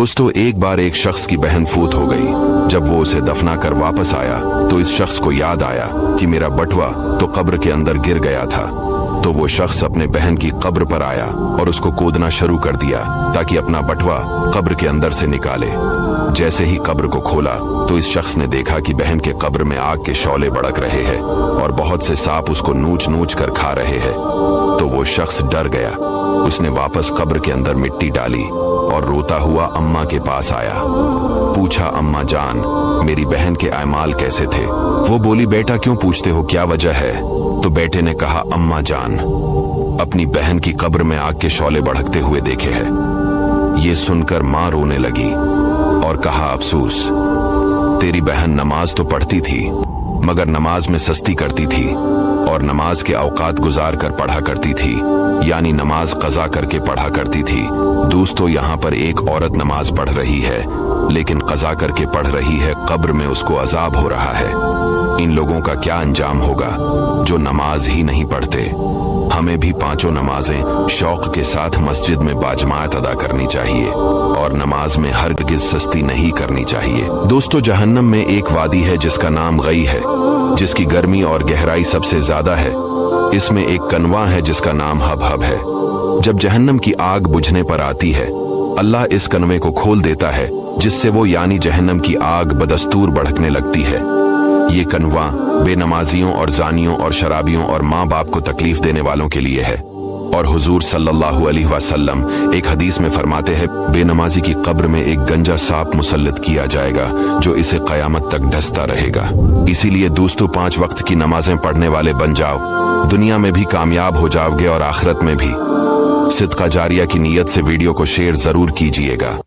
दोस्तों, एक बार एक शख्स की बहन फौत हो गई। जब वो उसे दफना कर वापस आया तो इस शख्स को याद आया कि मेरा बटवा तो कब्र के अंदर गिर गया था। तो वो शख्स अपने बहन की कब्र पर आया और उसको खोदना शुरू कर दिया ताकि अपना बटवा कब्र के अंदर से निकाले। जैसे ही कब्र को खोला तो इस शख्स ने देखा कि बहन के कब्र में आग के शौले भड़क रहे हैं और बहुत से सांप उसको नोच नोच कर खा रहे हैं। तो वो शख्स डर गया। उसने वापस कब्र के अंदर मिट्टी डाली और रोता हुआ अम्मा के पास आया। पूछा, अम्मा जान, मेरी बहन के अमाल कैसे थे? वो बोली, बेटा क्यों पूछते हो, क्या वजह है? तो बेटे ने कहा, अम्मा जान, अपनी बहन की कब्र में आग के शौले भड़कते हुए देखे हैं। ये सुनकर मां रोने लगी और कहा, अफसोस, तेरी बहन नमाज तो पढ़ती थी मगर नमाज में सस्ती करती थी और नमाज के औकात गुजार कर पढ़ा करती थी, यानी नमाज कज़ा करके पढ़ा करती थी। दोस्तों, यहाँ पर एक औरत नमाज पढ़ रही है लेकिन कज़ा करके पढ़ रही है, कब्र में उसको अजाब हो रहा है। इन लोगों का क्या अंजाम होगा जो नमाज ही नहीं पढ़ते। हमें भी पांचों नमाजें शौक के साथ मस्जिद में बाजमात अदा करनी चाहिए और नमाज में हरगिज सस्ती नहीं करनी चाहिए। दोस्तों, जहन्नम में एक वादी है जिसका नाम गई है, जिसकी गर्मी और गहराई सबसे ज्यादा है। इसमें एक कनवा है जिसका नाम हब है। जब जहन्नम की आग बुझने पर आती है, अल्लाह इस कनवे को खोल देता है जिससे वो यानी जहन्नम की आग बदस्तूर भड़कने लगती है। ये कनवा बेनमाजियों और जानियों और शराबियों और माँ बाप को तकलीफ देने वालों के लिए है। और हुजूर सल्लल्लाहु अलैहि वसल्लम एक हदीस में फरमाते हैं, बेनमाजी की कब्र में एक गंजा सांप मुसल्लत किया जाएगा जो इसे कयामत तक डसता रहेगा। इसीलिए दोस्तों, 5 वक्त की नमाजें पढ़ने वाले बन जाओ, दुनिया में भी कामयाब हो जाओगे और आखिरत में भी। सिदका जारिया की नीयत से वीडियो को शेयर जरूर कीजिएगा।